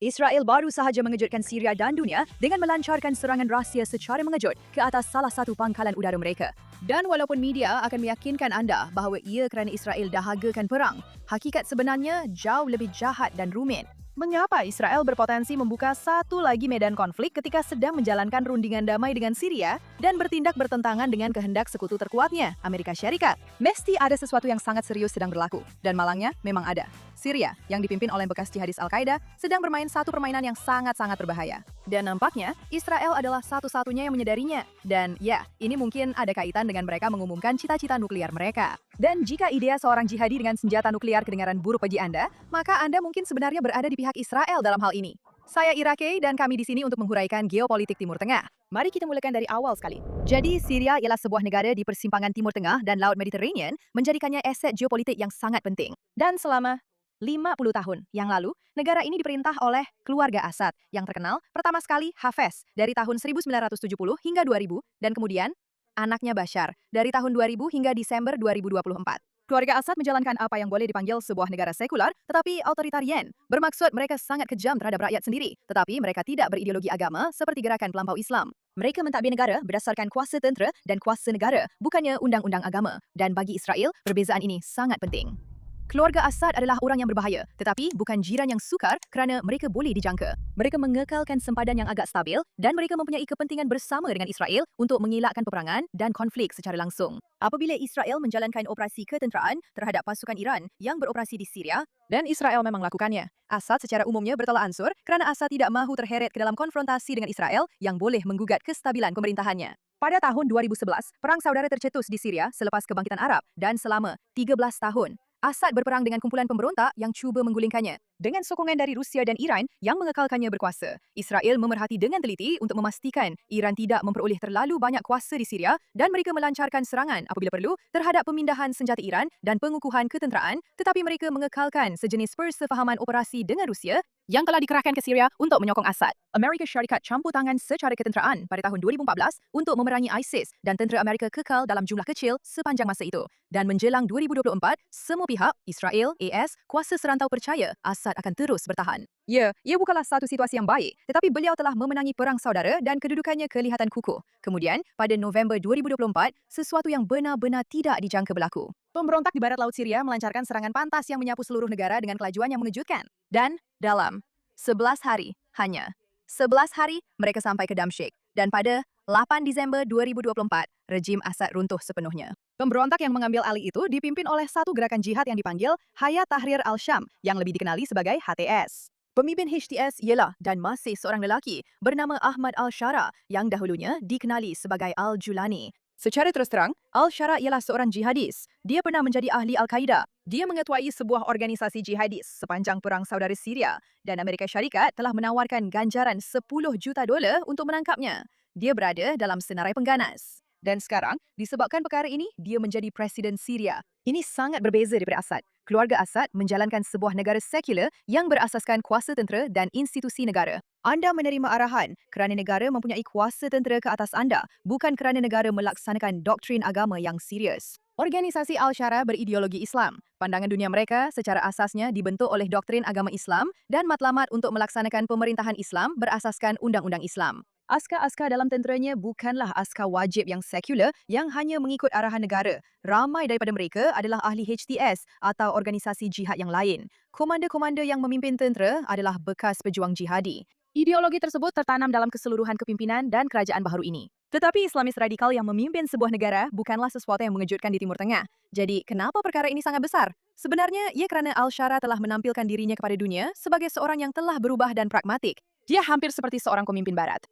Israel baru sahaja mengejutkan Syria dan dunia dengan melancarkan serangan rahsia secara mengejut ke atas salah satu pangkalan udara mereka. Dan walaupun media akan meyakinkan anda bahawa ia kerana Israel dahagakan perang, hakikat sebenarnya jauh lebih jahat dan rumit. Mengapa Israel berpotensi membuka satu lagi medan konflik ketika sedang menjalankan rundingan damai dengan Syria dan bertindak bertentangan dengan kehendak sekutu terkuatnya, Amerika Syarikat? Mesti ada sesuatu yang sangat serius sedang berlaku, dan malangnya memang ada. Syria, yang dipimpin oleh bekas jihadis Al-Qaeda, sedang bermain satu permainan yang sangat-sangat berbahaya. Dan nampaknya, Israel adalah satu-satunya yang menyadarinya. Dan ya, ini mungkin ada kaitan dengan mereka mengumumkan cita-cita nuklir mereka. Dan jika idea seorang jihadi dengan senjata nuklir kedengaran buruk bagi Anda, maka Anda mungkin sebenarnya berada di pihak Israel dalam hal ini. Saya Ira Kay dan kami di sini untuk menghuraikan geopolitik Timur Tengah. Mari kita mulakan dari awal sekali. Jadi, Syria ialah sebuah negara di persimpangan Timur Tengah dan Laut Mediterranean, menjadikannya aset geopolitik yang sangat penting. Dan selama 50 tahun yang lalu, negara ini diperintah oleh keluarga Assad yang terkenal pertama sekali Hafez dari tahun 1970 hingga 2000 dan kemudian anaknya Bashar dari tahun 2000 hingga Desember 2024. Keluarga Assad menjalankan apa yang boleh dipanggil sebuah negara sekular tetapi otoritarian. Bermaksud mereka sangat kejam terhadap rakyat sendiri, tetapi mereka tidak berideologi agama seperti gerakan pelampau Islam. Mereka mentadbir negara berdasarkan kuasa tentera dan kuasa negara, bukannya undang-undang agama. Dan bagi Israel, perbezaan ini sangat penting. Keluarga Assad adalah orang yang berbahaya, tetapi bukan jiran yang sukar kerana mereka boleh dijangka. Mereka mengekalkan sempadan yang agak stabil dan mereka mempunyai kepentingan bersama dengan Israel untuk mengelakkan peperangan dan konflik secara langsung. Apabila Israel menjalankan operasi ketenteraan terhadap pasukan Iran yang beroperasi di Syria, dan Israel memang lakukannya, Assad secara umumnya bertolak ansur kerana Assad tidak mahu terheret ke dalam konfrontasi dengan Israel yang boleh menggugat kestabilan pemerintahannya. Pada tahun 2011, perang saudara tercetus di Syria selepas kebangkitan Arab dan selama 13 tahun. Assad berperang dengan kumpulan pemberontak yang cuba menggulingkannya. Dengan sokongan dari Rusia dan Iran yang mengekalkannya berkuasa, Israel memerhati dengan teliti untuk memastikan Iran tidak memperoleh terlalu banyak kuasa di Syria dan mereka melancarkan serangan apabila perlu terhadap pemindahan senjata Iran dan pengukuhan ketenteraan, tetapi mereka mengekalkan sejenis persefahaman operasi dengan Rusia yang telah dikerahkan ke Syria untuk menyokong Assad. Amerika Syarikat campur tangan secara ketenteraan pada tahun 2014 untuk memerangi ISIS dan tentera Amerika kekal dalam jumlah kecil sepanjang masa itu. Dan menjelang 2024, semua pihak, Israel, AS, kuasa serantau percaya Assad akan terus bertahan. Ya, ia bukanlah satu situasi yang baik, tetapi beliau telah memenangi perang saudara dan kedudukannya kelihatan kukuh. Kemudian, pada November 2024, sesuatu yang benar-benar tidak dijangka berlaku. Pemberontak di barat laut Syria melancarkan serangan pantas yang menyapu seluruh negara dengan kelajuan yang mengejutkan. Dan dalam 11 hari, hanya 11 hari, mereka sampai ke Damsyik. Dan pada 8 Disember 2024, rejim Assad runtuh sepenuhnya. Pemberontak yang mengambil alih itu dipimpin oleh satu gerakan jihad yang dipanggil Hayat Tahrir al-Syam yang lebih dikenali sebagai HTS. Pemimpin HTS ialah dan masih seorang lelaki bernama Ahmad al-Shara yang dahulunya dikenali sebagai Al-Julani. Secara terus terang, Al-Shara ialah seorang jihadis. Dia pernah menjadi ahli Al-Qaeda. Dia mengetuai sebuah organisasi jihadis sepanjang Perang Saudara Syria dan Amerika Syarikat telah menawarkan ganjaran $10 juta untuk menangkapnya. Dia berada dalam senarai pengganas. Dan sekarang, disebabkan perkara ini, dia menjadi Presiden Syria. Ini sangat berbeza daripada Assad. Keluarga Assad menjalankan sebuah negara sekular yang berasaskan kuasa tentera dan institusi negara. Anda menerima arahan kerana negara mempunyai kuasa tentera ke atas anda, bukan kerana negara melaksanakan doktrin agama yang serius. Organisasi Al-Shara berideologi Islam. Pandangan dunia mereka secara asasnya dibentuk oleh doktrin agama Islam dan matlamat untuk melaksanakan pemerintahan Islam berasaskan undang-undang Islam. Askar-askar dalam tenteranya bukanlah askar wajib yang sekular yang hanya mengikut arahan negara. Ramai daripada mereka adalah ahli HTS atau organisasi jihad yang lain. Komander-komander yang memimpin tentera adalah bekas pejuang jihadi. Ideologi tersebut tertanam dalam keseluruhan kepimpinan dan kerajaan baharu ini. Tetapi Islamis radikal yang memimpin sebuah negara bukanlah sesuatu yang mengejutkan di Timur Tengah. Jadi, kenapa perkara ini sangat besar? Sebenarnya, ia kerana Al-Shara telah menampilkan dirinya kepada dunia sebagai seorang yang telah berubah dan pragmatik. Dia hampir seperti seorang pemimpin barat.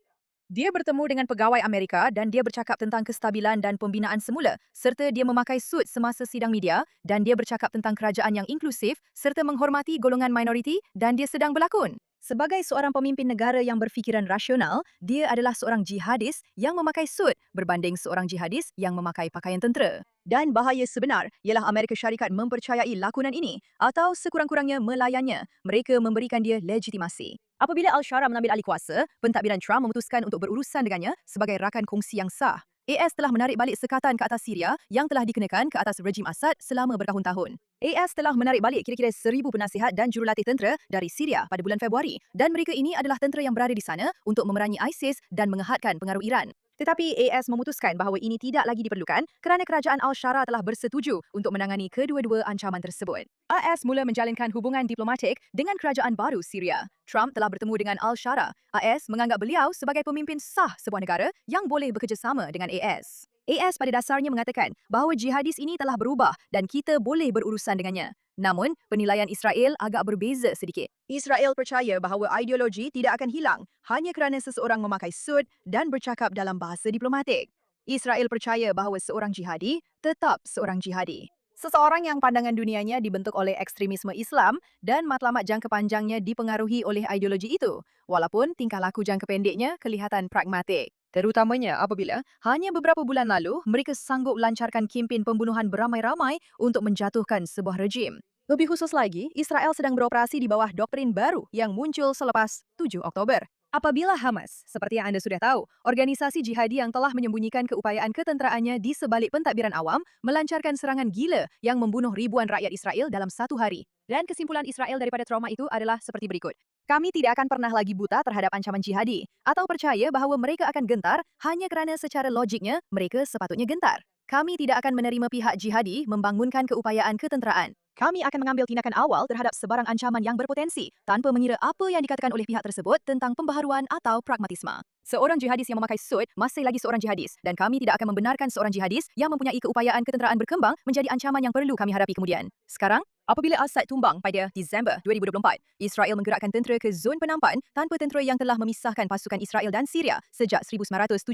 Dia bertemu dengan pegawai Amerika dan dia bercakap tentang kestabilan dan pembinaan semula serta dia memakai sut semasa sidang media dan dia bercakap tentang kerajaan yang inklusif serta menghormati golongan minoriti dan dia sedang berlakon. Sebagai seorang pemimpin negara yang berfikiran rasional, dia adalah seorang jihadis yang memakai sut berbanding seorang jihadis yang memakai pakaian tentera. Dan bahaya sebenar ialah Amerika Syarikat mempercayai lakonan ini atau sekurang-kurangnya melayannya. Mereka memberikan dia legitimasi. Apabila Al-Shara mengambil alih kuasa, pentadbiran Trump memutuskan untuk berurusan dengannya sebagai rakan kongsi yang sah. AS telah menarik balik sekatan ke atas Syria yang telah dikenakan ke atas rejim Assad selama bertahun-tahun. AS telah menarik balik kira-kira 1,000 penasihat dan jurulatih tentera dari Syria pada bulan Februari dan mereka ini adalah tentera yang berada di sana untuk memerangi ISIS dan mengehadkan pengaruh Iran. Tetapi AS memutuskan bahawa ini tidak lagi diperlukan kerana kerajaan Al-Shara telah bersetuju untuk menangani kedua-dua ancaman tersebut. AS mula menjalinkan hubungan diplomatik dengan kerajaan baru Syria. Trump telah bertemu dengan Al-Shara. AS menganggap beliau sebagai pemimpin sah sebuah negara yang boleh bekerjasama dengan AS. AS pada dasarnya mengatakan bahawa jihadis ini telah berubah dan kita boleh berurusan dengannya. Namun, penilaian Israel agak berbeza sedikit. Israel percaya bahawa ideologi tidak akan hilang hanya kerana seseorang memakai sut dan bercakap dalam bahasa diplomatik. Israel percaya bahawa seorang jihadi tetap seorang jihadi. Seseorang yang pandangan dunianya dibentuk oleh ekstremisme Islam dan matlamat jangka panjangnya dipengaruhi oleh ideologi itu, walaupun tingkah laku jangka pendeknya kelihatan pragmatik. Terutamanya apabila hanya beberapa bulan lalu mereka sanggup lancarkan kempen pembunuhan beramai-ramai untuk menjatuhkan sebuah rejim. Lebih khusus lagi, Israel sedang beroperasi di bawah doktrin baru yang muncul selepas 7 Oktober. Apabila Hamas, seperti yang anda sudah tahu, organisasi jihadi yang telah menyembunyikan keupayaan ketenteraannya di sebalik pentadbiran awam, melancarkan serangan gila yang membunuh ribuan rakyat Israel dalam satu hari. Dan kesimpulan Israel daripada trauma itu adalah seperti berikut. Kami tidak akan pernah lagi buta terhadap ancaman jihadi atau percaya bahawa mereka akan gentar hanya kerana secara logiknya mereka sepatutnya gentar. Kami tidak akan menerima pihak jihadi membangunkan keupayaan ketenteraan. Kami akan mengambil tindakan awal terhadap sebarang ancaman yang berpotensi tanpa mengira apa yang dikatakan oleh pihak tersebut tentang pembaharuan atau pragmatisme. Seorang jihadis yang memakai sut masih lagi seorang jihadis dan kami tidak akan membenarkan seorang jihadis yang mempunyai keupayaan ketenteraan berkembang menjadi ancaman yang perlu kami hadapi kemudian. Sekarang, apabila Assad tumbang pada Disember 2024, Israel menggerakkan tentera ke zon penampan tanpa tentera yang telah memisahkan pasukan Israel dan Syria sejak 1974,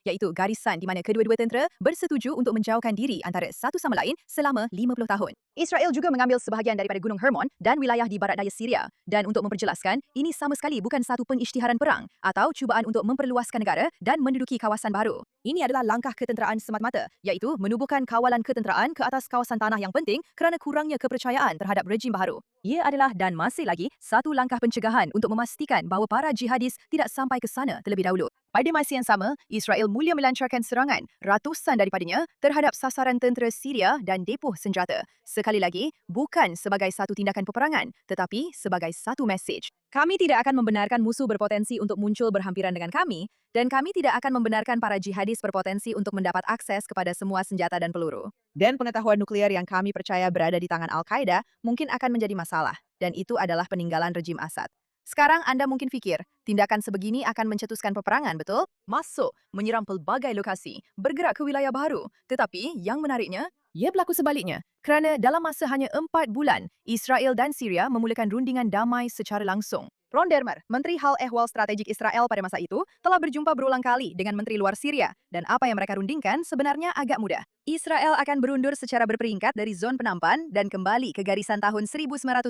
iaitu garisan di mana kedua-dua tentera bersetuju untuk menjauhkan diri antara satu sama lain selama 50 tahun. Israel juga mengambil sebahagian daripada Gunung Hermon dan wilayah di barat daya Syria. Dan untuk memperjelaskan, ini sama sekali bukan satu pengisytiharan perang atau cubaan untuk memperluaskan negara dan menduduki kawasan baru. Ini adalah langkah ketenteraan semata-mata, iaitu menubuhkan kawalan ketenteraan ke atas kawasan tanah yang penting kerana kurangnya kepercayaan terhadap rejim baharu. Ia adalah dan masih lagi satu langkah pencegahan untuk memastikan bahawa para jihadis tidak sampai ke sana terlebih dahulu. Pada masa yang sama, Israel mula melancarkan serangan, ratusan daripadanya, terhadap sasaran tentera Syria dan depoh senjata. Sekali lagi, bukan sebagai satu tindakan peperangan, tetapi sebagai satu mesej. Kami tidak akan membenarkan musuh berpotensi untuk muncul berhampiran dengan kami, dan kami tidak akan membenarkan para jihadis berpotensi untuk mendapat akses kepada semua senjata dan peluru. Dan pengetahuan nuklear yang kami percaya berada di tangan Al-Qaeda mungkin akan menjadi masalah, dan itu adalah peninggalan rejim Assad. Sekarang anda mungkin fikir, tindakan sebegini akan mencetuskan peperangan, betul? Masuk, menyerang pelbagai lokasi, bergerak ke wilayah baru. Tetapi yang menariknya, ia berlaku sebaliknya. Kerana dalam masa hanya 4 bulan, Israel dan Syria memulakan rundingan damai secara langsung. Ron Dermer, Menteri Hal Ehwal Strategik Israel pada masa itu, telah berjumpa berulang kali dengan Menteri Luar Syria dan apa yang mereka rundingkan sebenarnya agak mudah. Israel akan berundur secara berperingkat dari zon penampan dan kembali ke garisan tahun 1974,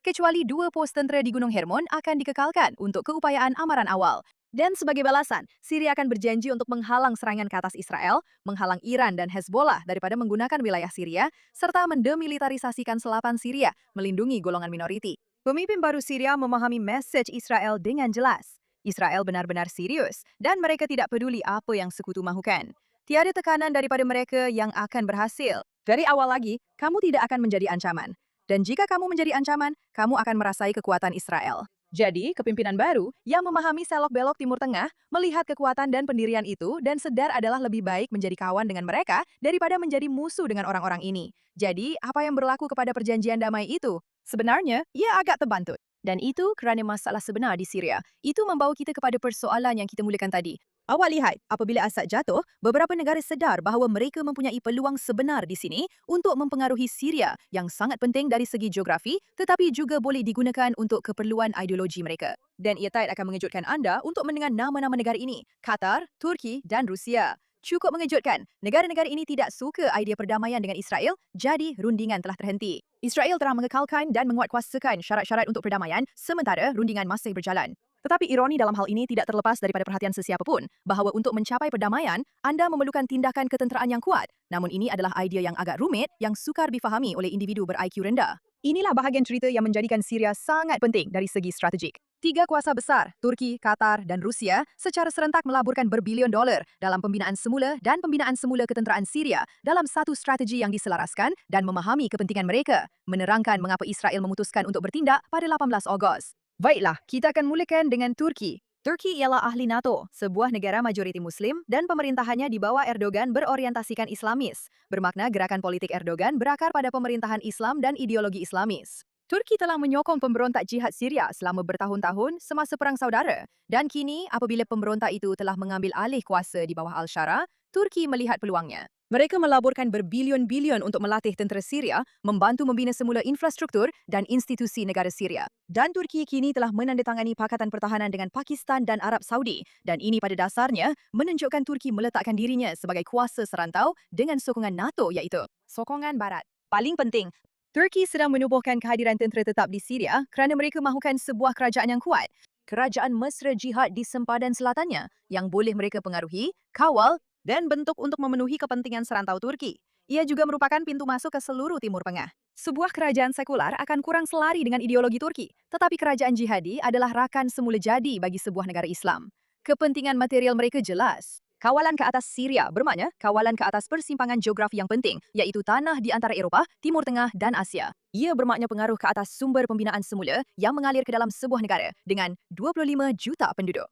kecuali 2 pos tentera di Gunung Hermon akan dikekalkan untuk keupayaan amaran awal. Dan sebagai balasan, Syria akan berjanji untuk menghalang serangan ke atas Israel, menghalang Iran dan Hezbollah daripada menggunakan wilayah Syria, serta mendemilitarisasikan selatan Syria, melindungi golongan minoriti. Pemimpin baru Syria memahami mesej Israel dengan jelas. Israel benar-benar serius dan mereka tidak peduli apa yang sekutu mahukan. Tiada tekanan daripada mereka yang akan berhasil. Dari awal lagi, kamu tidak akan menjadi ancaman. Dan jika kamu menjadi ancaman, kamu akan merasai kekuatan Israel. Jadi, kepimpinan baru yang memahami selok-belok Timur Tengah melihat kekuatan dan pendirian itu dan sedar adalah lebih baik menjadi kawan dengan mereka daripada menjadi musuh dengan orang-orang ini. Jadi, apa yang berlaku kepada perjanjian damai itu? Sebenarnya, ia agak terbantut. Dan itu kerana masalah sebenar di Syria. Itu membawa kita kepada persoalan yang kita mulakan tadi. Awak lihat, apabila Assad jatuh, beberapa negara sedar bahawa mereka mempunyai peluang sebenar di sini untuk mempengaruhi Syria yang sangat penting dari segi geografi tetapi juga boleh digunakan untuk keperluan ideologi mereka. Dan ia tak akan mengejutkan anda untuk mendengar nama-nama negara ini, Qatar, Turki dan Rusia. Cukup mengejutkan, negara-negara ini tidak suka idea perdamaian dengan Israel, jadi rundingan telah terhenti. Israel telah mengekalkan dan menguatkuasakan syarat-syarat untuk perdamaian sementara rundingan masih berjalan. Tetapi ironi dalam hal ini tidak terlepas daripada perhatian sesiapa pun bahawa untuk mencapai perdamaian, anda memerlukan tindakan ketenteraan yang kuat. Namun ini adalah idea yang agak rumit yang sukar difahami oleh individu ber-IQ rendah. Inilah bahagian cerita yang menjadikan Syria sangat penting dari segi strategik. Tiga kuasa besar, Turki, Qatar, dan Rusia, secara serentak melaburkan berbilion dolar dalam pembinaan semula dan pembinaan semula ketenteraan Syria dalam satu strategi yang diselaraskan dan memahami kepentingan mereka, menerangkan mengapa Israel memutuskan untuk bertindak pada 18 Ogos. Baiklah, kita akan mulakan dengan Turki. Turki ialah ahli NATO, sebuah negara majoriti Muslim dan pemerintahannya di bawah Erdogan berorientasikan Islamis. Bermakna gerakan politik Erdogan berakar pada pemerintahan Islam dan ideologi Islamis. Turki telah menyokong pemberontak jihad Syria selama bertahun-tahun semasa Perang Saudara dan kini apabila pemberontak itu telah mengambil alih kuasa di bawah Al-Shara, Turki melihat peluangnya. Mereka melaburkan berbilion-bilion untuk melatih tentera Syria, membantu membina semula infrastruktur dan institusi negara Syria. Dan Turki kini telah menandatangani Pakatan Pertahanan dengan Pakistan dan Arab Saudi dan ini pada dasarnya menunjukkan Turki meletakkan dirinya sebagai kuasa serantau dengan sokongan NATO iaitu sokongan Barat. Paling penting, Turki sedang menubuhkan kehadiran tentera tetap di Syria kerana mereka mahukan sebuah kerajaan yang kuat. Kerajaan mesra jihad di sempadan selatannya yang boleh mereka pengaruhi, kawal dan bentuk untuk memenuhi kepentingan serantau Turki. Ia juga merupakan pintu masuk ke seluruh Timur Tengah. Sebuah kerajaan sekular akan kurang selari dengan ideologi Turki, tetapi kerajaan jihadi adalah rakan semula jadi bagi sebuah negara Islam. Kepentingan material mereka jelas. Kawalan ke atas Syria bermakna kawalan ke atas persimpangan geografi yang penting, iaitu tanah di antara Eropah, Timur Tengah dan Asia. Ia bermakna pengaruh ke atas sumber pembinaan semula yang mengalir ke dalam sebuah negara dengan 25 juta penduduk.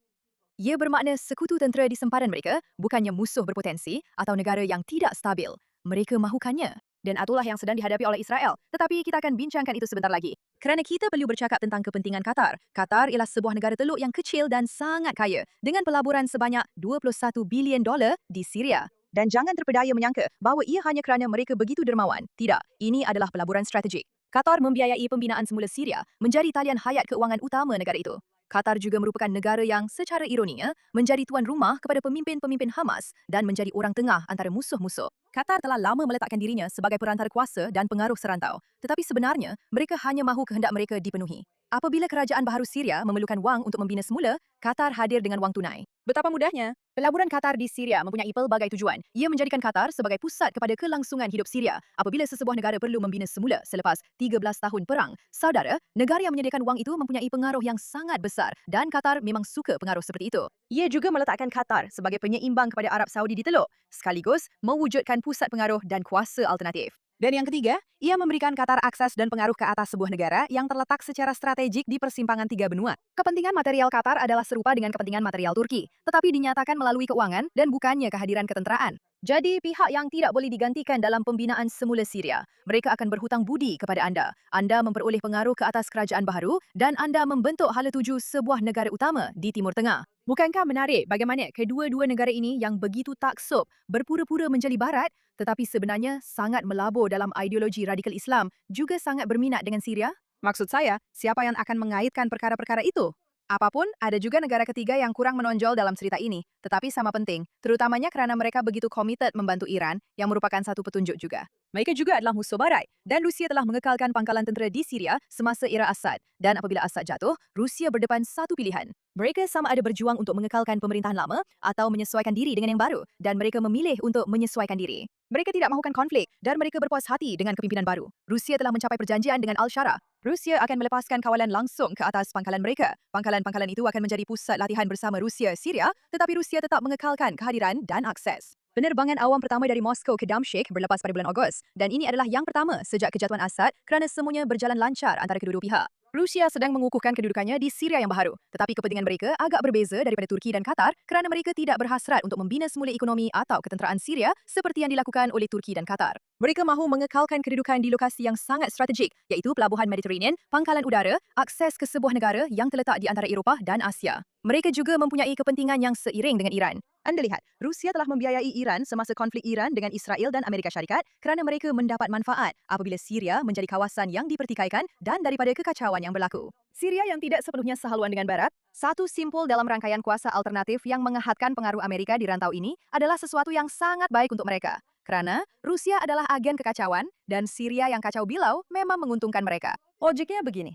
Ia bermakna sekutu tentera di sempadan mereka bukannya musuh berpotensi atau negara yang tidak stabil. Mereka mahukannya. Dan itulah yang sedang dihadapi oleh Israel. Tetapi kita akan bincangkan itu sebentar lagi. Kerana kita perlu bercakap tentang kepentingan Qatar. Qatar ialah sebuah negara teluk yang kecil dan sangat kaya dengan pelaburan sebanyak 21 bilion dolar di Syria. Dan jangan terpedaya menyangka bahawa ia hanya kerana mereka begitu dermawan. Tidak, ini adalah pelaburan strategik. Qatar membiayai pembinaan semula Syria menjadi talian hayat keuangan utama negara itu. Qatar juga merupakan negara yang secara ironinya menjadi tuan rumah kepada pemimpin-pemimpin Hamas dan menjadi orang tengah antara musuh-musuh. Qatar telah lama meletakkan dirinya sebagai perantara kuasa dan pengaruh serantau. Tetapi sebenarnya, mereka hanya mahu kehendak mereka dipenuhi. Apabila kerajaan baharu Syria memerlukan wang untuk membina semula, Qatar hadir dengan wang tunai. Betapa mudahnya. Pelaburan Qatar di Syria mempunyai pelbagai tujuan. Ia menjadikan Qatar sebagai pusat kepada kelangsungan hidup Syria. Apabila sesebuah negara perlu membina semula selepas 13 tahun perang, saudara, negara yang menyediakan wang itu mempunyai pengaruh yang sangat besar dan Qatar memang suka pengaruh seperti itu. Ia juga meletakkan Qatar sebagai penyeimbang kepada Arab Saudi di teluk, sekaligus mewujudkan pusat pengaruh dan kuasa alternatif. Dan yang ketiga, ia memberikan Qatar akses dan pengaruh ke atas sebuah negara yang terletak secara strategik di persimpangan tiga benua. Kepentingan material Qatar adalah serupa dengan kepentingan material Turki, tetapi dinyatakan melalui keuangan dan bukannya kehadiran ketenteraan. Jadi pihak yang tidak boleh digantikan dalam pembinaan semula Syria. Mereka akan berhutang budi kepada anda. Anda memperoleh pengaruh ke atas kerajaan baharu dan anda membentuk hala tuju sebuah negara utama di Timur Tengah. Bukankah menarik bagaimana kedua-dua negara ini yang begitu taksub berpura-pura menjadi barat tetapi sebenarnya sangat melabur dalam ideologi radikal Islam juga sangat berminat dengan Syria? Maksud saya, siapa yang akan mengaitkan perkara-perkara itu? Apapun, ada juga negara ketiga yang kurang menonjol dalam cerita ini, tetapi sama penting, terutamanya kerana mereka begitu komited membantu Iran yang merupakan satu petunjuk juga. Mereka juga adalah musuh Barat dan Rusia telah mengekalkan pangkalan tentera di Syria semasa era Assad dan apabila Assad jatuh, Rusia berdepan satu pilihan. Mereka sama ada berjuang untuk mengekalkan pemerintahan lama atau menyesuaikan diri dengan yang baru dan mereka memilih untuk menyesuaikan diri. Mereka tidak mahukan konflik dan mereka berpuas hati dengan kepimpinan baru. Rusia telah mencapai perjanjian dengan Al-Shara. Rusia akan melepaskan kawalan langsung ke atas pangkalan mereka. Pangkalan-pangkalan itu akan menjadi pusat latihan bersama Rusia Syria, tetapi Rusia tetap mengekalkan kehadiran dan akses. Penerbangan awam pertama dari Moskow ke Damsyik berlepas pada bulan Ogos dan ini adalah yang pertama sejak kejatuhan Assad kerana semuanya berjalan lancar antara kedua-dua pihak. Rusia sedang mengukuhkan kedudukannya di Syria yang baharu, tetapi kepentingan mereka agak berbeza daripada Turki dan Qatar kerana mereka tidak berhasrat untuk membina semula ekonomi atau ketenteraan Syria seperti yang dilakukan oleh Turki dan Qatar. Mereka mahu mengekalkan kedudukan di lokasi yang sangat strategik, iaitu pelabuhan Mediterranean, pangkalan udara, akses ke sebuah negara yang terletak di antara Eropah dan Asia. Mereka juga mempunyai kepentingan yang seiring dengan Iran. Anda lihat, Rusia telah membiayai Iran semasa konflik Iran dengan Israel dan Amerika Syarikat kerana mereka mendapat manfaat apabila Syria menjadi kawasan yang dipertikaikan dan daripada kekacauan yang berlaku. Syria yang tidak sepenuhnya sehaluan dengan Barat, satu simpul dalam rangkaian kuasa alternatif yang mengehadkan pengaruh Amerika di rantau ini adalah sesuatu yang sangat baik untuk mereka. Kerana Rusia adalah agen kekacauan dan Syria yang kacau bilau memang menguntungkan mereka. Logiknya begini.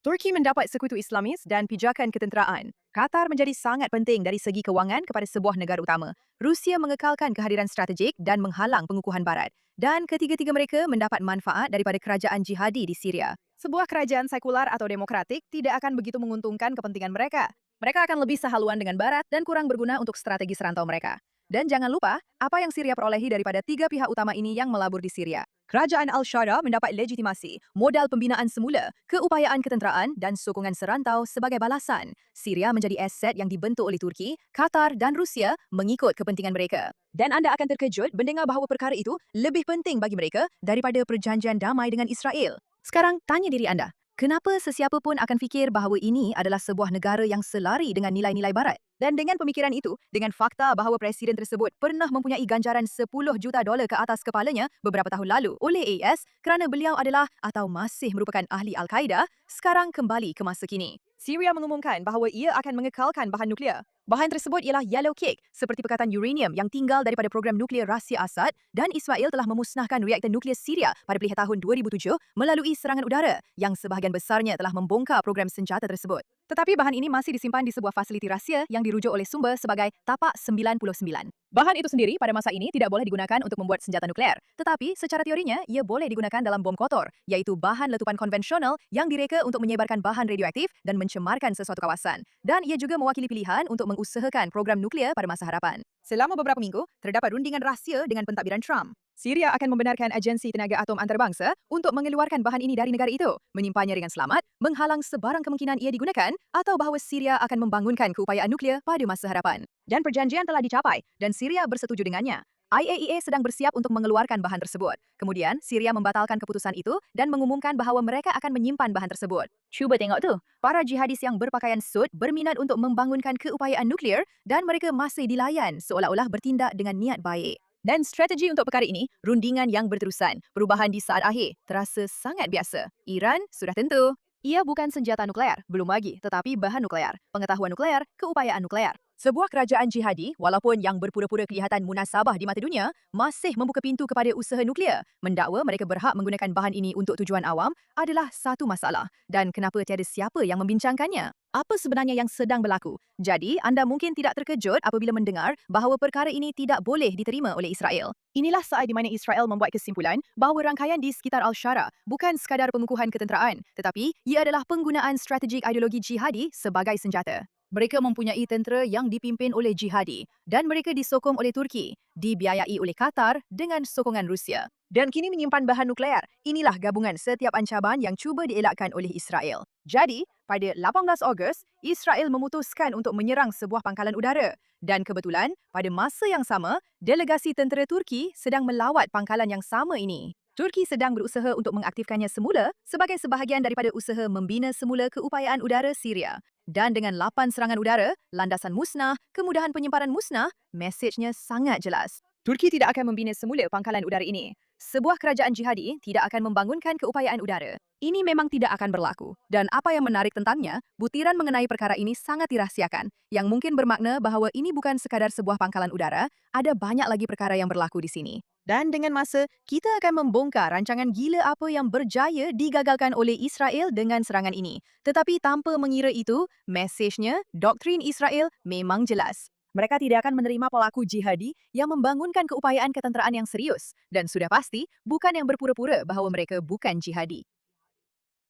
Turki mendapat sekutu Islamis dan pijakan ketenteraan. Qatar menjadi sangat penting dari segi kewangan kepada sebuah negara utama. Rusia mengekalkan kehadiran strategik dan menghalang pengukuhan Barat. Dan ketiga-tiga mereka mendapat manfaat daripada kerajaan jihadi di Syria. Sebuah kerajaan sekular atau demokratik tidak akan begitu menguntungkan kepentingan mereka. Mereka akan lebih sehaluan dengan Barat dan kurang berguna untuk strategi serantau mereka. Dan jangan lupa, apa yang Syria perolehi daripada tiga pihak utama ini yang melabur di Syria. Kerajaan Al-Shara mendapat legitimasi, modal pembinaan semula, keupayaan ketenteraan dan sokongan serantau sebagai balasan. Syria menjadi aset yang dibentuk oleh Turki, Qatar dan Rusia mengikut kepentingan mereka. Dan anda akan terkejut mendengar bahawa perkara itu lebih penting bagi mereka daripada perjanjian damai dengan Israel. Sekarang tanya diri anda, kenapa sesiapa pun akan fikir bahawa ini adalah sebuah negara yang selari dengan nilai-nilai Barat? Dan dengan pemikiran itu, dengan fakta bahawa presiden tersebut pernah mempunyai ganjaran $10 juta ke atas kepalanya beberapa tahun lalu oleh AS kerana beliau adalah atau masih merupakan ahli Al-Qaeda, sekarang kembali ke masa kini. Syria mengumumkan bahawa ia akan mengekalkan bahan nuklear. Bahan tersebut ialah yellow cake, seperti perkataan uranium yang tinggal daripada program nuklear rahsia Assad, dan Israel telah memusnahkan reaktor nuklear Syria pada pilihan tahun 2007 melalui serangan udara yang sebahagian besarnya telah membongkar program senjata tersebut. Tetapi bahan ini masih disimpan di sebuah fasiliti rahsia yang dirujuk oleh sumber sebagai Tapak 99. Bahan itu sendiri pada masa ini tidak boleh digunakan untuk membuat senjata nuklear. Tetapi secara teorinya, ia boleh digunakan dalam bom kotor, iaitu bahan letupan konvensional yang direka untuk menyebarkan bahan radioaktif dan mencemarkan sesuatu kawasan. Dan ia juga mewakili pilihan untuk mengusahakan program nuklear pada masa hadapan. Selama beberapa minggu, terdapat rundingan rahsia dengan pentadbiran Trump. Syria akan membenarkan agensi tenaga atom antarabangsa untuk mengeluarkan bahan ini dari negara itu, menyimpannya dengan selamat, menghalang sebarang kemungkinan ia digunakan, atau bahawa Syria akan membangunkan keupayaan nuklear pada masa hadapan. Dan perjanjian telah dicapai, dan Syria bersetuju dengannya. IAEA sedang bersiap untuk mengeluarkan bahan tersebut. Kemudian, Syria membatalkan keputusan itu dan mengumumkan bahawa mereka akan menyimpan bahan tersebut. Cuba tengok tu, para jihadis yang berpakaian sut berminat untuk membangunkan keupayaan nuklear dan mereka masih dilayan seolah-olah bertindak dengan niat baik. Dan strategi untuk perkara ini, rundingan yang berterusan, perubahan di saat akhir, terasa sangat biasa. Iran sudah tentu. Ia bukan senjata nuklear, belum lagi, tetapi bahan nuklear, pengetahuan nuklear, keupayaan nuklear. Sebuah kerajaan jihadi, walaupun yang berpura-pura kelihatan munasabah di mata dunia, masih membuka pintu kepada usaha nuklear. Mendakwa mereka berhak menggunakan bahan ini untuk tujuan awam adalah satu masalah. Dan kenapa tiada siapa yang membincangkannya? Apa sebenarnya yang sedang berlaku? Jadi, anda mungkin tidak terkejut apabila mendengar bahawa perkara ini tidak boleh diterima oleh Israel. Inilah saat di mana Israel membuat kesimpulan bahawa rangkaian di sekitar Al-Shara bukan sekadar pengukuhan ketenteraan, tetapi ia adalah penggunaan strategik ideologi jihadi sebagai senjata. Mereka mempunyai tentera yang dipimpin oleh jihadi dan mereka disokong oleh Turki, dibiayai oleh Qatar dengan sokongan Rusia. Dan kini menyimpan bahan nuklear. Inilah gabungan setiap ancaman yang cuba dielakkan oleh Israel. Jadi, pada 18 Ogos, Israel memutuskan untuk menyerang sebuah pangkalan udara. Dan kebetulan, pada masa yang sama, delegasi tentera Turki sedang melawat pangkalan yang sama ini. Turki sedang berusaha untuk mengaktifkannya semula sebagai sebahagian daripada usaha membina semula keupayaan udara Syria. Dan dengan 8 serangan udara, landasan musnah, kemudahan penyimpanan musnah, mesejnya sangat jelas. Turki tidak akan membina semula pangkalan udara ini. Sebuah kerajaan jihadi tidak akan membangunkan keupayaan udara. Ini memang tidak akan berlaku. Dan apa yang menarik tentangnya, butiran mengenai perkara ini sangat dirahsiakan, yang mungkin bermakna bahawa ini bukan sekadar sebuah pangkalan udara, ada banyak lagi perkara yang berlaku di sini. Dan dengan masa, kita akan membongkar rancangan gila apa yang berjaya digagalkan oleh Israel dengan serangan ini. Tetapi tanpa mengira itu, mesejnya, doktrin Israel memang jelas. Mereka tidak akan menerima pelaku jihadi yang membangunkan keupayaan ketenteraan yang serius dan sudah pasti bukan yang berpura-pura bahawa mereka bukan jihadi.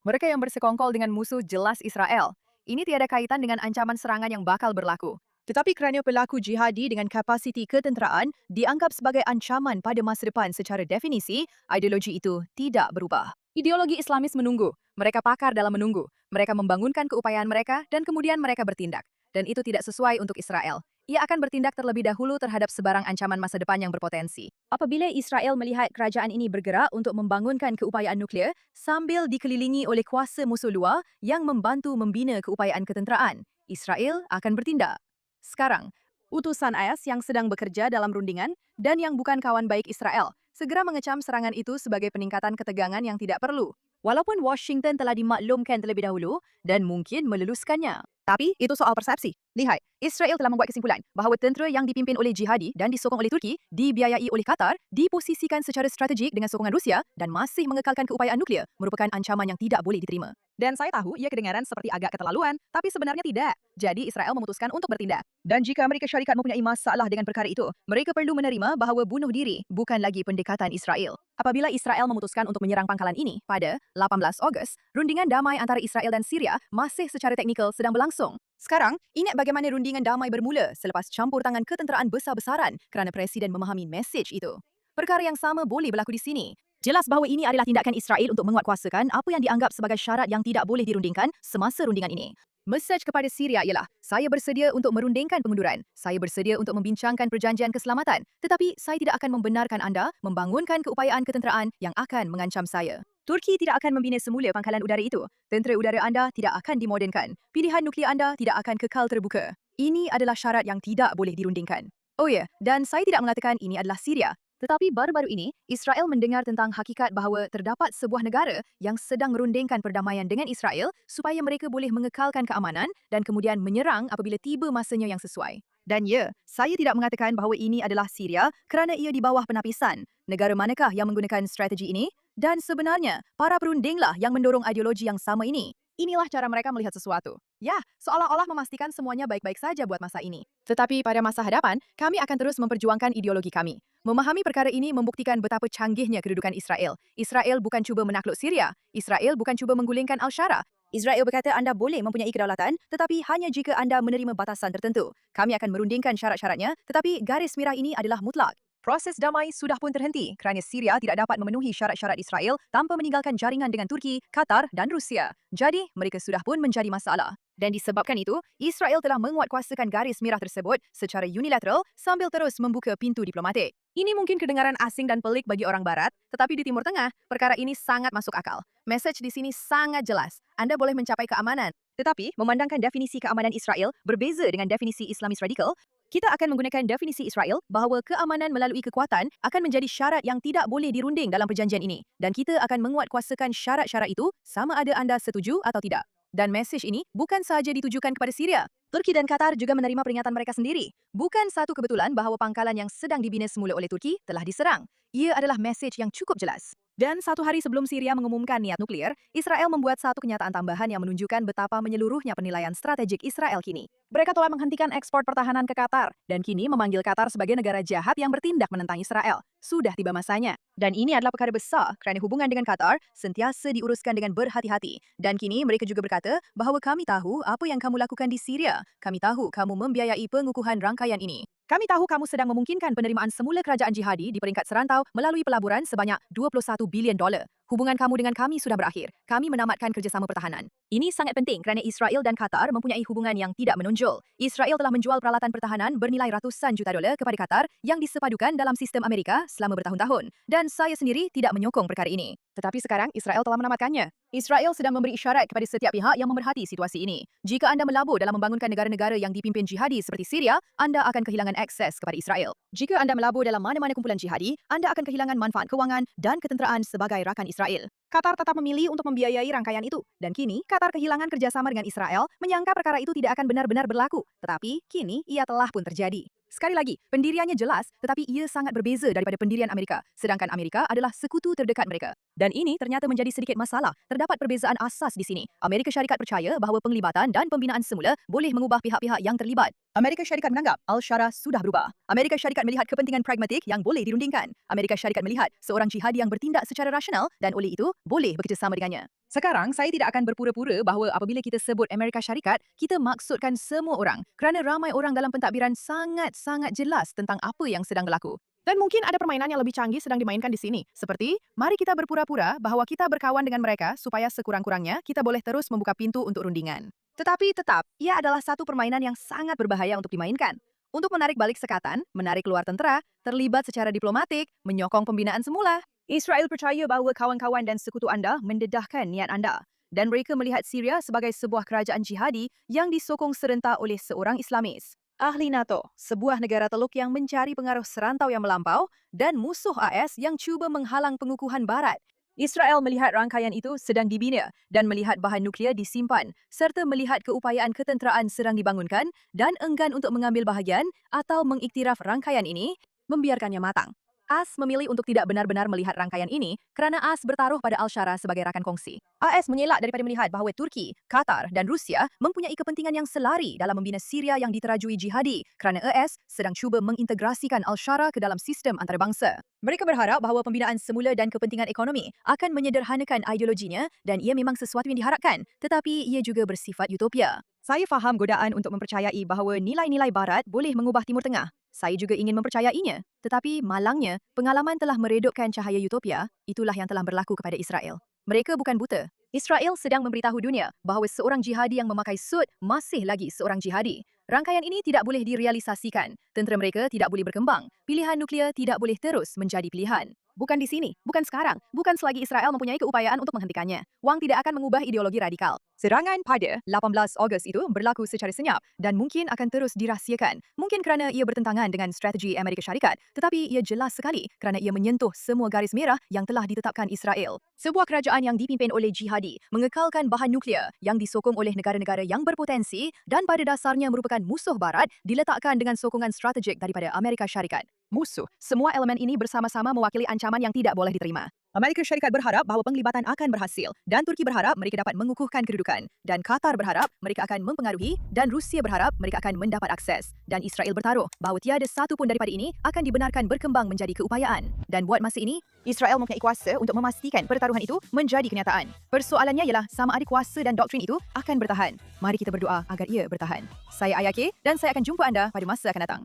Mereka yang bersekongkol dengan musuh jelas Israel. Ini tiada kaitan dengan ancaman serangan yang bakal berlaku. Tetapi kerana pelaku jihadi dengan kapasiti ketenteraan dianggap sebagai ancaman pada masa depan secara definisi, ideologi itu tidak berubah. Ideologi Islamis menunggu. Mereka pakar dalam menunggu. Mereka membangunkan keupayaan mereka dan kemudian mereka bertindak. Dan itu tidak sesuai untuk Israel. Ia akan bertindak terlebih dahulu terhadap sebarang ancaman masa depan yang berpotensi. Apabila Israel melihat kerajaan ini bergerak untuk membangunkan keupayaan nuklear sambil dikelilingi oleh kuasa musuh luar yang membantu membina keupayaan ketenteraan, Israel akan bertindak. Sekarang, utusan AS yang sedang bekerja dalam rundingan dan yang bukan kawan baik Israel segera mengecam serangan itu sebagai peningkatan ketegangan yang tidak perlu, walaupun Washington telah dimaklumkan terlebih dahulu dan mungkin meluluskannya. Tapi itu soal persepsi. Lihat, Israel telah membuat kesimpulan bahawa tentera yang dipimpin oleh jihadi dan disokong oleh Turki, dibiayai oleh Qatar, diposisikan secara strategik dengan sokongan Rusia dan masih mengekalkan keupayaan nuklear merupakan ancaman yang tidak boleh diterima. Dan saya tahu ia kedengaran seperti agak keterlaluan, tapi sebenarnya tidak. Jadi Israel memutuskan untuk bertindak. Dan jika Amerika Syarikat mempunyai masalah dengan perkara itu, mereka perlu menerima bahawa bunuh diri bukan lagi pendekatan Israel. Apabila Israel memutuskan untuk menyerang pangkalan ini pada 18 Ogos, rundingan damai antara Israel dan Syria masih secara teknikal sedang berlangsung. Sekarang, ingat bagaimana rundingan damai bermula selepas campur tangan ketenteraan besar-besaran kerana Presiden memahami mesej itu. Perkara yang sama boleh berlaku di sini. Jelas bahawa ini adalah tindakan Israel untuk menguatkuasakan apa yang dianggap sebagai syarat yang tidak boleh dirundingkan semasa rundingan ini. Mesej kepada Syria ialah, saya bersedia untuk merundingkan pengunduran. Saya bersedia untuk membincangkan perjanjian keselamatan. Tetapi saya tidak akan membenarkan anda membangunkan keupayaan ketenteraan yang akan mengancam saya. Turki tidak akan membina semula pangkalan udara itu. Tentera udara anda tidak akan dimodenkan. Pilihan nuklear anda tidak akan kekal terbuka. Ini adalah syarat yang tidak boleh dirundingkan. Oh ya, dan saya tidak mengatakan ini adalah Syria. Tetapi baru-baru ini, Israel mendengar tentang hakikat bahawa terdapat sebuah negara yang sedang merundingkan perdamaian dengan Israel supaya mereka boleh mengekalkan keamanan dan kemudian menyerang apabila tiba masanya yang sesuai. Dan ya, saya tidak mengatakan bahawa ini adalah Syria kerana ia di bawah penapisan. Negara manakah yang menggunakan strategi ini? Dan sebenarnya, para perundinglah yang mendorong ideologi yang sama ini. Inilah cara mereka melihat sesuatu. Ya, seolah-olah memastikan semuanya baik-baik saja buat masa ini. Tetapi pada masa hadapan, kami akan terus memperjuangkan ideologi kami. Memahami perkara ini membuktikan betapa canggihnya kedudukan Israel. Israel bukan cuba menakluk Syria. Israel bukan cuba menggulingkan Al-Shara. Israel berkata anda boleh mempunyai kedaulatan, tetapi hanya jika anda menerima batasan tertentu. Kami akan merundingkan syarat-syaratnya, tetapi garis merah ini adalah mutlak. Proses damai sudah pun terhenti kerana Syria tidak dapat memenuhi syarat-syarat Israel tanpa meninggalkan jaringan dengan Turki, Qatar dan Rusia. Jadi, mereka sudah pun menjadi masalah. Dan disebabkan itu, Israel telah menguatkuasakan garis merah tersebut secara unilateral sambil terus membuka pintu diplomatik. Ini mungkin kedengaran asing dan pelik bagi orang Barat, tetapi di Timur Tengah, perkara ini sangat masuk akal. Mesej di sini sangat jelas. Anda boleh mencapai keamanan. Tetapi, memandangkan definisi keamanan Israel berbeza dengan definisi Islamis radikal, kita akan menggunakan definisi Israel bahawa keamanan melalui kekuatan akan menjadi syarat yang tidak boleh dirunding dalam perjanjian ini. Dan kita akan menguatkuasakan syarat-syarat itu sama ada anda setuju atau tidak. Dan mesej ini bukan sahaja ditujukan kepada Syria. Turki dan Qatar juga menerima peringatan mereka sendiri. Bukan satu kebetulan bahawa pangkalan yang sedang dibina semula oleh Turki telah diserang. Ia adalah mesej yang cukup jelas. Dan satu hari sebelum Syria mengumumkan niat nuklear, Israel membuat satu kenyataan tambahan yang menunjukkan betapa menyeluruhnya penilaian strategik Israel kini. Mereka telah menghentikan ekspor pertahanan ke Qatar dan kini memanggil Qatar sebagai negara jahat yang bertindak menentang Israel. Sudah tiba masanya. Dan ini adalah perkara besar kerana hubungan dengan Qatar sentiasa diuruskan dengan berhati-hati. Dan kini mereka juga berkata bahawa kami tahu apa yang kamu lakukan di Syria. Kami tahu kamu membiayai pengukuhan rangkaian ini. Kami tahu kamu sedang memungkinkan penerimaan semula kerajaan jihadi di peringkat serantau melalui pelaburan sebanyak $21 bilion. Hubungan kamu dengan kami sudah berakhir. Kami menamatkan kerjasama pertahanan. Ini sangat penting kerana Israel dan Qatar mempunyai hubungan yang tidak menonjol. Israel telah menjual peralatan pertahanan bernilai ratusan juta dolar kepada Qatar yang disepadukan dalam sistem Amerika selama bertahun-tahun. Dan saya sendiri tidak menyokong perkara ini. Tetapi sekarang Israel telah menamatkannya. Israel sedang memberi isyarat kepada setiap pihak yang memerhati situasi ini. Jika anda melabur dalam membangunkan negara-negara yang dipimpin jihadi seperti Syria, anda akan kehilangan akses kepada Israel. Jika anda melabur dalam mana-mana kumpulan jihadi, anda akan kehilangan manfaat kewangan dan ketenteraan sebagai rakan Israel. Qatar tetap memilih untuk membiayai rangkaian itu. Dan kini, Qatar kehilangan kerjasama dengan Israel menyangka perkara itu tidak akan benar-benar berlaku. Tetapi, kini ia telah pun terjadi. Sekali lagi, pendiriannya jelas tetapi ia sangat berbeza daripada pendirian Amerika. Sedangkan Amerika adalah sekutu terdekat mereka. Dan ini ternyata menjadi sedikit masalah. Terdapat perbezaan asas di sini. Amerika Syarikat percaya bahawa penglibatan dan pembinaan semula boleh mengubah pihak-pihak yang terlibat. Amerika Syarikat menganggap Al-Shara sudah berubah. Amerika Syarikat melihat kepentingan pragmatik yang boleh dirundingkan. Amerika Syarikat melihat seorang jihadi yang bertindak secara rasional dan oleh itu boleh bekerjasama dengannya. Sekarang, saya tidak akan berpura-pura bahawa apabila kita sebut Amerika Syarikat, kita maksudkan semua orang kerana ramai orang dalam pentadbiran sangat-sangat jelas tentang apa yang sedang berlaku. Dan mungkin ada permainan yang lebih canggih sedang dimainkan di sini. Seperti, mari kita berpura-pura bahawa kita berkawan dengan mereka supaya sekurang-kurangnya kita boleh terus membuka pintu untuk rundingan. Tetapi tetap, ia adalah satu permainan yang sangat berbahaya untuk dimainkan. Untuk menarik balik sekatan, menarik keluar tentera, terlibat secara diplomatik, menyokong pembinaan semula. Israel percaya bahawa kawan-kawan dan sekutu anda mendedahkan niat anda. Dan mereka melihat Syria sebagai sebuah kerajaan jihadi yang disokong serentak oleh seorang Islamis. Ahli NATO, sebuah negara teluk yang mencari pengaruh serantau yang melampau dan musuh AS yang cuba menghalang pengukuhan Barat. Israel melihat rangkaian itu sedang dibina dan melihat bahan nuklear disimpan serta melihat keupayaan ketenteraan sedang dibangunkan dan enggan untuk mengambil bahagian atau mengiktiraf rangkaian ini, membiarkannya matang. AS memilih untuk tidak benar-benar melihat rangkaian ini kerana AS bertaruh pada Al-Shara sebagai rakan kongsi. AS mengelak daripada melihat bahawa Turki, Qatar dan Rusia mempunyai kepentingan yang selari dalam membina Syria yang diterajui jihadi kerana AS sedang cuba mengintegrasikan Al-Shara ke dalam sistem antarabangsa. Mereka berharap bahawa pembinaan semula dan kepentingan ekonomi akan menyederhanakan ideologinya dan ia memang sesuatu yang diharapkan, tetapi ia juga bersifat utopia. Saya faham godaan untuk mempercayai bahawa nilai-nilai Barat boleh mengubah Timur Tengah. Saya juga ingin mempercayainya. Tetapi malangnya, pengalaman telah meredupkan cahaya utopia, itulah yang telah berlaku kepada Israel. Mereka bukan buta. Israel sedang memberitahu dunia bahawa seorang jihadi yang memakai sut masih lagi seorang jihadi. Rangkaian ini tidak boleh direalisasikan. Tentera mereka tidak boleh berkembang. Pilihan nuklear tidak boleh terus menjadi pilihan. Bukan di sini, bukan sekarang, bukan selagi Israel mempunyai keupayaan untuk menghentikannya. Wang tidak akan mengubah ideologi radikal. Serangan pada 18 Ogos itu berlaku secara senyap dan mungkin akan terus dirahsiakan. Mungkin kerana ia bertentangan dengan strategi Amerika Syarikat, tetapi ia jelas sekali kerana ia menyentuh semua garis merah yang telah ditetapkan Israel. Sebuah kerajaan yang dipimpin oleh jihadi mengekalkan bahan nuklear yang disokong oleh negara-negara yang berpotensi dan pada dasarnya merupakan musuh Barat diletakkan dengan sokongan strategik daripada Amerika Syarikat. Musuh, semua elemen ini bersama-sama mewakili ancaman yang tidak boleh diterima. Amerika Syarikat berharap bahawa penglibatan akan berhasil dan Turki berharap mereka dapat mengukuhkan kedudukan dan Qatar berharap mereka akan mempengaruhi dan Rusia berharap mereka akan mendapat akses dan Israel bertaruh bahawa tiada satu pun daripada ini akan dibenarkan berkembang menjadi keupayaan dan buat masa ini Israel mempunyai kuasa untuk memastikan pertaruhan itu menjadi kenyataan. Persoalannya ialah sama ada kuasa dan doktrin itu akan bertahan. Mari kita berdoa agar ia bertahan. Saya Ayake dan saya akan jumpa anda pada masa akan datang.